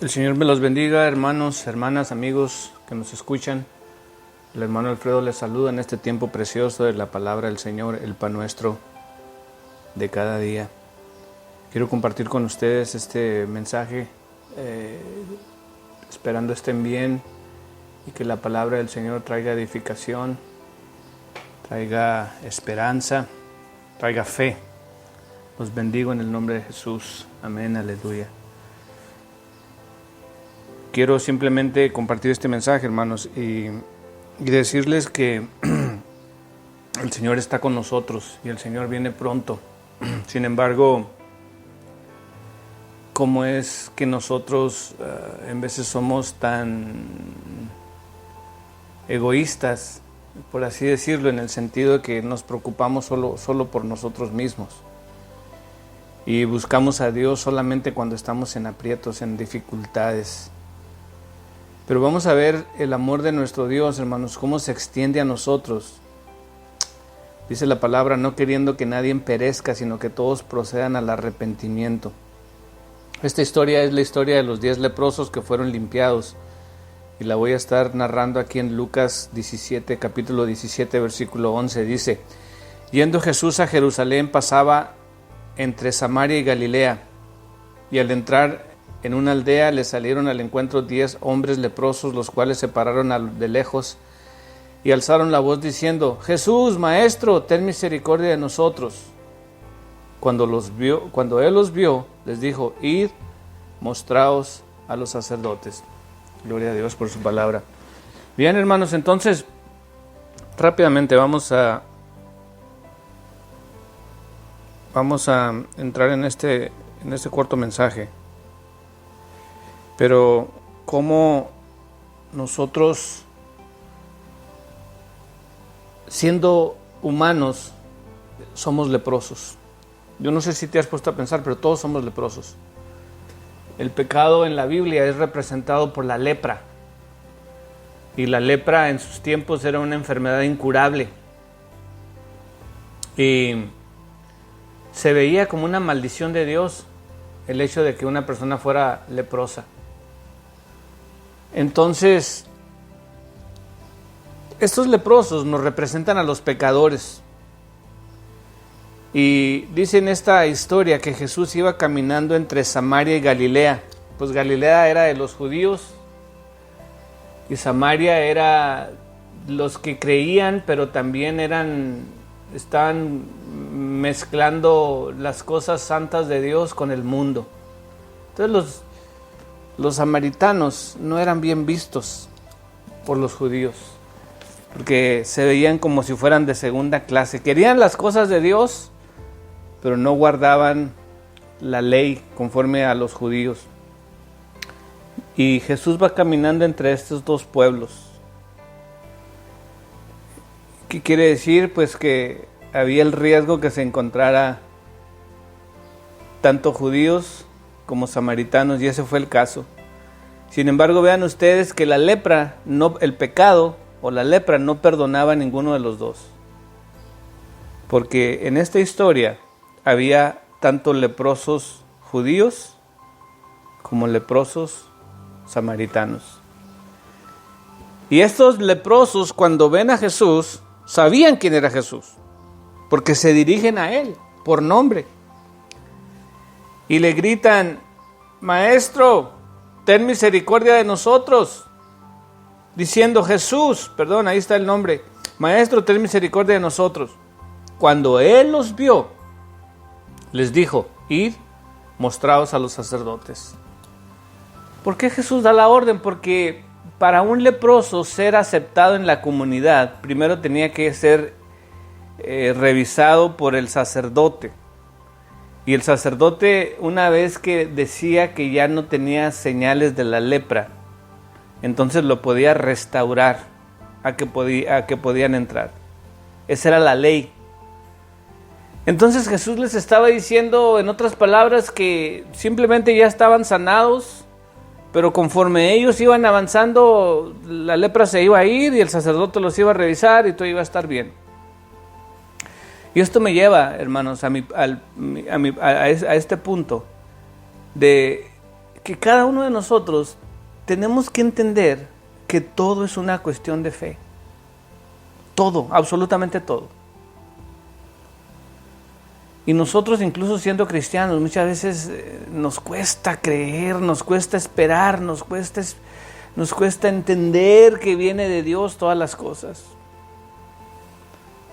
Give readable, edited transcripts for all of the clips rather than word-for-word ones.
El Señor me los bendiga, hermanos, hermanas, amigos que nos escuchan. El hermano Alfredo les saluda en este tiempo precioso de la palabra del Señor, el pan nuestro de cada día. Quiero compartir con ustedes este mensaje, esperando estén bien y que la palabra del Señor traiga edificación, traiga esperanza, traiga fe. Los bendigo en el nombre de Jesús. Amén, aleluya. Quiero simplemente compartir este mensaje, hermanos, y decirles que el Señor está con nosotros y el Señor viene pronto. Sin embargo, ¿cómo es que nosotros en veces somos tan egoístas, por así decirlo, en el sentido de que nos preocupamos solo por nosotros mismos? Y buscamos a Dios solamente cuando estamos en aprietos, en dificultades. Pero vamos a ver el amor de nuestro Dios, hermanos, cómo se extiende a nosotros. Dice la palabra, no queriendo que nadie perezca, sino que todos procedan al arrepentimiento. Esta historia es la historia de los 10 leprosos que fueron limpiados. Y la voy a estar narrando aquí en Lucas 17, capítulo 17, versículo 11. Dice, yendo Jesús a Jerusalén, pasaba entre Samaria y Galilea, y al entrar en una aldea le salieron al encuentro 10 hombres leprosos, los cuales se pararon de lejos y alzaron la voz diciendo, Jesús, Maestro, ten misericordia de nosotros. Cuando él los vio, les dijo, id, mostraos a los sacerdotes. Gloria a Dios por su palabra. Bien, hermanos, entonces rápidamente vamos a entrar en este corto mensaje. Pero cómo nosotros, siendo humanos, somos leprosos. Yo no sé si te has puesto a pensar, pero todos somos leprosos. El pecado en la Biblia es representado por la lepra. Y la lepra en sus tiempos era una enfermedad incurable. Y se veía como una maldición de Dios el hecho de que una persona fuera leprosa. Entonces, estos leprosos nos representan a los pecadores. Y dice en esta historia que Jesús iba caminando entre Samaria y Galilea. Pues Galilea era de los judíos y Samaria era los que creían, pero también estaban mezclando las cosas santas de Dios con el mundo. Entonces los samaritanos no eran bien vistos por los judíos, porque se veían como si fueran de segunda clase. Querían las cosas de Dios, pero no guardaban la ley conforme a los judíos. Y Jesús va caminando entre estos dos pueblos. ¿Qué quiere decir? Pues que había el riesgo que se encontrara tanto judíos como samaritanos, y ese fue el caso. Sin embargo, vean ustedes que el pecado o la lepra no perdonaba a ninguno de los dos. Porque en esta historia había tanto leprosos judíos como leprosos samaritanos. Y estos leprosos, cuando ven a Jesús, sabían quién era Jesús, porque se dirigen a él por nombre. Y le gritan, Maestro, ten misericordia de nosotros. Diciendo ahí está el nombre. Maestro, ten misericordia de nosotros. Cuando él los vio, les dijo, id, mostraos a los sacerdotes. ¿Por qué Jesús da la orden? Porque para un leproso ser aceptado en la comunidad, primero tenía que ser revisado por el sacerdote. Y el sacerdote, una vez que decía que ya no tenía señales de la lepra, entonces lo podía restaurar a que podían entrar. Esa era la ley. Entonces Jesús les estaba diciendo, en otras palabras, que simplemente ya estaban sanados, pero conforme ellos iban avanzando, la lepra se iba a ir y el sacerdote los iba a revisar y todo iba a estar bien. Y esto me lleva, hermanos, a este punto de que cada uno de nosotros tenemos que entender que todo es una cuestión de fe. Todo, absolutamente todo. Y nosotros, incluso siendo cristianos, muchas veces nos cuesta creer, nos cuesta esperar, nos cuesta entender que viene de Dios todas las cosas.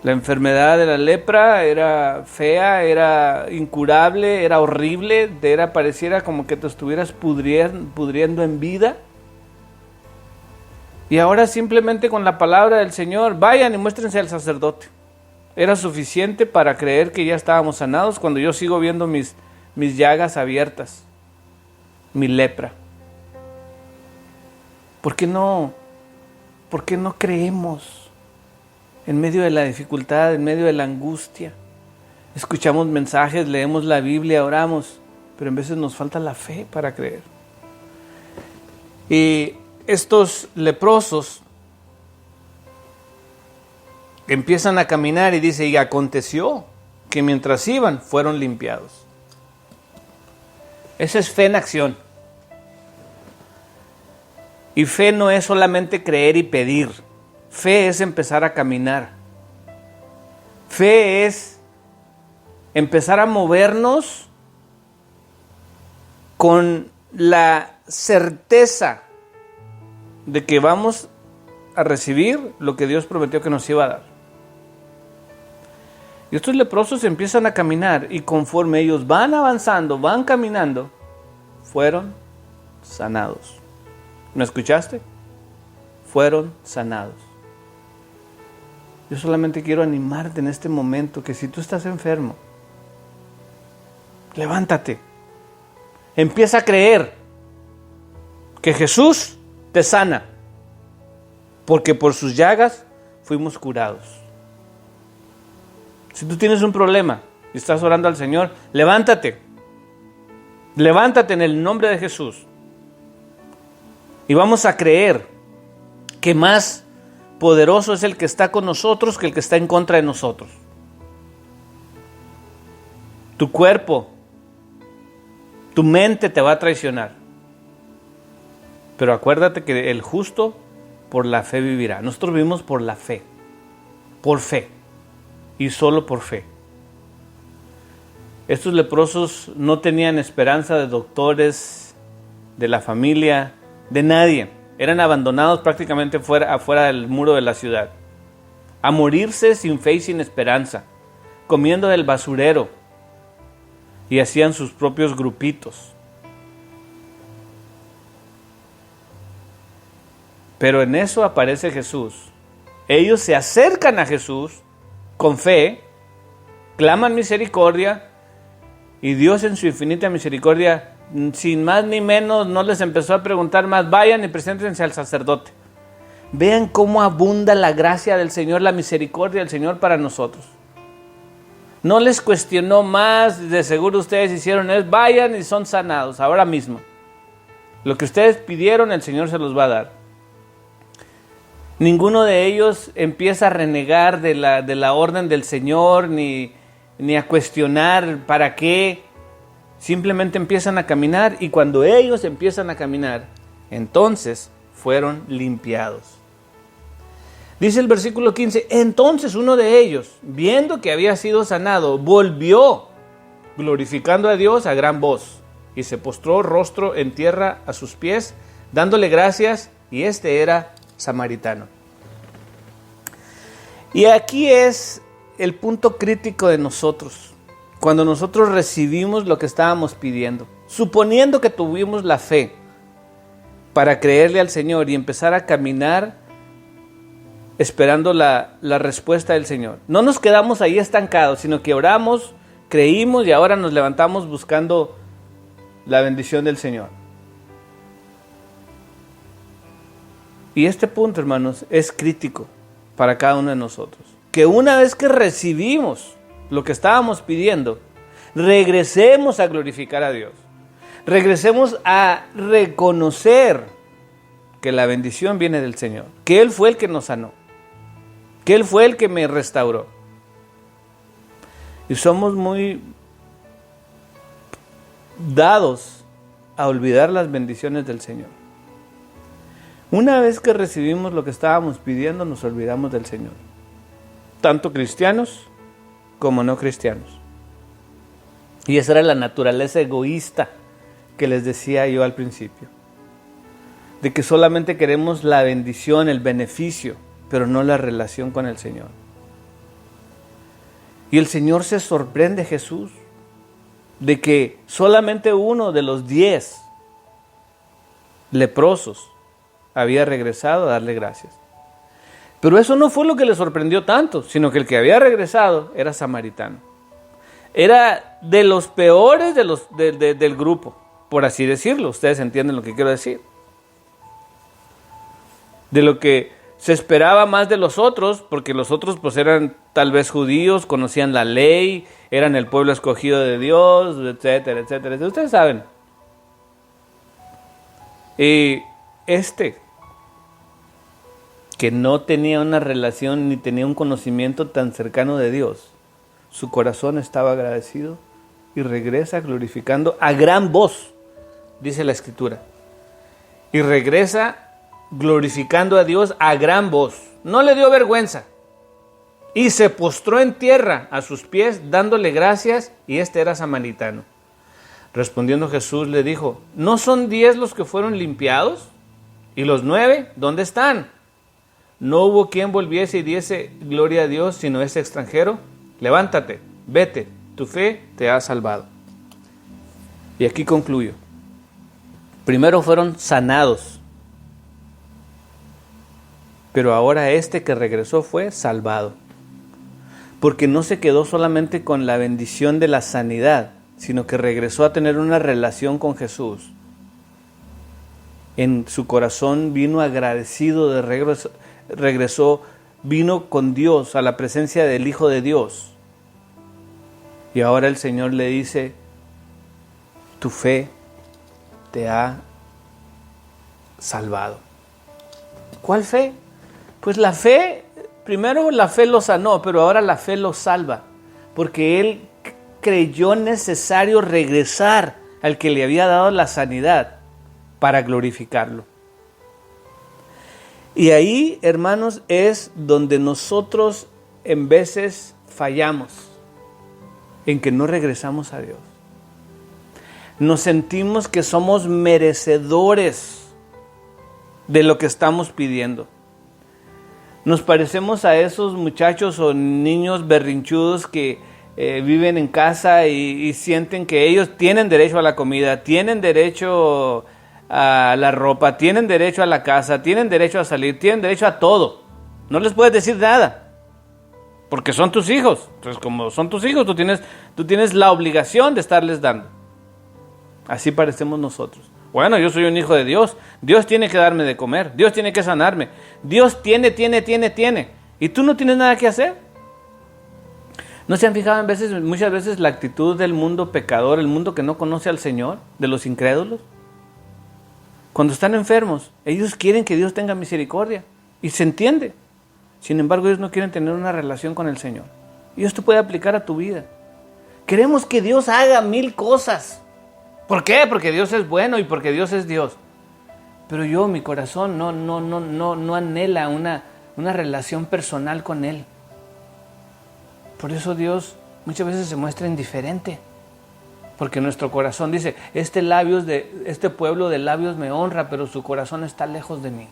La enfermedad de la lepra era fea, era incurable, era horrible, pareciera como que te estuvieras pudriendo en vida. Y ahora simplemente con la palabra del Señor, vayan y muéstrense al sacerdote. Era suficiente para creer que ya estábamos sanados cuando yo sigo viendo mis llagas abiertas, mi lepra. ¿Por qué no creemos? En medio de la dificultad, en medio de la angustia, escuchamos mensajes, leemos la Biblia, oramos, pero en veces nos falta la fe para creer. Y estos leprosos empiezan a caminar y dice, y aconteció que mientras iban, fueron limpiados. Esa es fe en acción. Y fe no es solamente creer y pedir. Fe es empezar a caminar. Fe es empezar a movernos con la certeza de que vamos a recibir lo que Dios prometió que nos iba a dar. Y estos leprosos empiezan a caminar y conforme ellos van avanzando, van caminando, fueron sanados. ¿Me escuchaste? Fueron sanados. Yo solamente quiero animarte en este momento que si tú estás enfermo, levántate. Empieza a creer que Jesús te sana, porque por sus llagas fuimos curados. Si tú tienes un problema y estás orando al Señor, levántate. Levántate en el nombre de Jesús. Y vamos a creer que más poderoso es el que está con nosotros que el que está en contra de nosotros. Tu cuerpo, tu mente te va a traicionar. Pero acuérdate que el justo por la fe vivirá. Nosotros vivimos por la fe. Por fe. Y solo por fe. Estos leprosos no tenían esperanza de doctores, de la familia, de nadie. Eran abandonados prácticamente afuera del muro de la ciudad. A morirse sin fe y sin esperanza. Comiendo del basurero. Y hacían sus propios grupitos. Pero en eso aparece Jesús. Ellos se acercan a Jesús con fe, claman misericordia, y Dios en su infinita misericordia, sin más ni menos, no les empezó a preguntar más, vayan y preséntense al sacerdote. Vean cómo abunda la gracia del Señor, la misericordia del Señor para nosotros. No les cuestionó más, de seguro ustedes hicieron es, vayan y son sanados, ahora mismo. Lo que ustedes pidieron, el Señor se los va a dar. Ninguno de ellos empieza a renegar de la orden del Señor, ni a cuestionar para qué. Simplemente empiezan a caminar, y cuando ellos empiezan a caminar, entonces fueron limpiados. Dice el versículo 15, entonces uno de ellos, viendo que había sido sanado, volvió, glorificando a Dios a gran voz, y se postró rostro en tierra a sus pies, dándole gracias, y este era samaritano. Y aquí es el punto crítico de nosotros, cuando nosotros recibimos lo que estábamos pidiendo, suponiendo que tuvimos la fe para creerle al Señor y empezar a caminar esperando la respuesta del Señor. No nos quedamos ahí estancados, sino que oramos, creímos y ahora nos levantamos buscando la bendición del Señor. Y este punto, hermanos, es crítico para cada uno de nosotros. Que una vez que recibimos lo que estábamos pidiendo, regresemos a glorificar a Dios. Regresemos a reconocer que la bendición viene del Señor. Que Él fue el que nos sanó. Que Él fue el que me restauró. Y somos muy dados a olvidar las bendiciones del Señor. Una vez que recibimos lo que estábamos pidiendo, nos olvidamos del Señor. Tanto cristianos como no cristianos. Y esa era la naturaleza egoísta que les decía yo al principio. De que solamente queremos la bendición, el beneficio, pero no la relación con el Señor. Y el Señor se sorprende, Jesús, de que solamente uno de los 10 leprosos había regresado a darle gracias. Pero eso no fue lo que le sorprendió tanto, sino que el que había regresado era samaritano. Era de los peores del grupo, por así decirlo. Ustedes entienden lo que quiero decir. De lo que se esperaba más de los otros, porque los otros pues eran tal vez judíos, conocían la ley, eran el pueblo escogido de Dios, etcétera, etcétera. Ustedes saben. Y que no tenía una relación ni tenía un conocimiento tan cercano de Dios, su corazón estaba agradecido y regresa glorificando a gran voz, dice la Escritura. Y regresa glorificando a Dios a gran voz. No le dio vergüenza. Y se postró en tierra a sus pies, dándole gracias, y era samaritano. Respondiendo Jesús le dijo: ¿no son 10 los que fueron limpiados? ¿Y los 9 dónde están? No hubo quien volviese y diese gloria a Dios, sino ese extranjero. Levántate, vete, tu fe te ha salvado. Y aquí concluyo. Primero fueron sanados, pero ahora que regresó fue salvado. Porque no se quedó solamente con la bendición de la sanidad, sino que regresó a tener una relación con Jesús. En su corazón vino agradecido de regresó, vino con Dios a la presencia del Hijo de Dios. Y ahora el Señor le dice: tu fe te ha salvado. ¿Cuál fe? Pues la fe, primero la fe lo sanó, pero ahora la fe lo salva, porque él creyó necesario regresar al que le había dado la sanidad para glorificarlo. Y ahí, hermanos, es donde nosotros en veces fallamos, en que no regresamos a Dios. Nos sentimos que somos merecedores de lo que estamos pidiendo. Nos parecemos a esos muchachos o niños berrinchudos que viven en casa y sienten que ellos tienen derecho a la comida, tienen derecho a la ropa, tienen derecho a la casa, tienen derecho a salir, tienen derecho a todo. No les puedes decir nada, porque son tus hijos. Entonces, como son tus hijos, tú tienes la obligación de estarles dando. Así parecemos nosotros. Bueno, yo soy un hijo de Dios. Dios tiene que darme de comer. Dios tiene que sanarme. Dios tiene. ¿Y tú no tienes nada que hacer? ¿No se han fijado muchas veces la actitud del mundo pecador, el mundo que no conoce al Señor, de los incrédulos? Cuando están enfermos, ellos quieren que Dios tenga misericordia. Y se entiende. Sin embargo, ellos no quieren tener una relación con el Señor. Y esto puede aplicar a tu vida. Queremos que Dios haga 1000 cosas. ¿Por qué? Porque Dios es bueno y porque Dios es Dios. Pero mi corazón no anhela una relación personal con Él. Por eso Dios muchas veces se muestra indiferente. Porque nuestro corazón dice: este pueblo de labios me honra, pero su corazón está lejos de mí.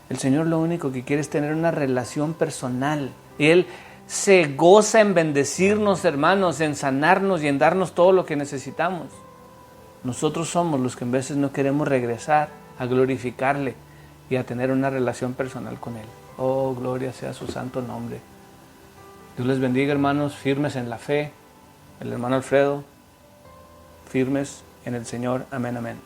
El Señor lo único que quiere es tener una relación personal. Y Él se goza en bendecirnos, hermanos, en sanarnos y en darnos todo lo que necesitamos. Nosotros somos los que en veces no queremos regresar a glorificarle y a tener una relación personal con Él. Oh, gloria sea su santo nombre. Dios les bendiga, hermanos, firmes en la fe. El hermano Alfredo, firmes en el Señor. Amén, amén.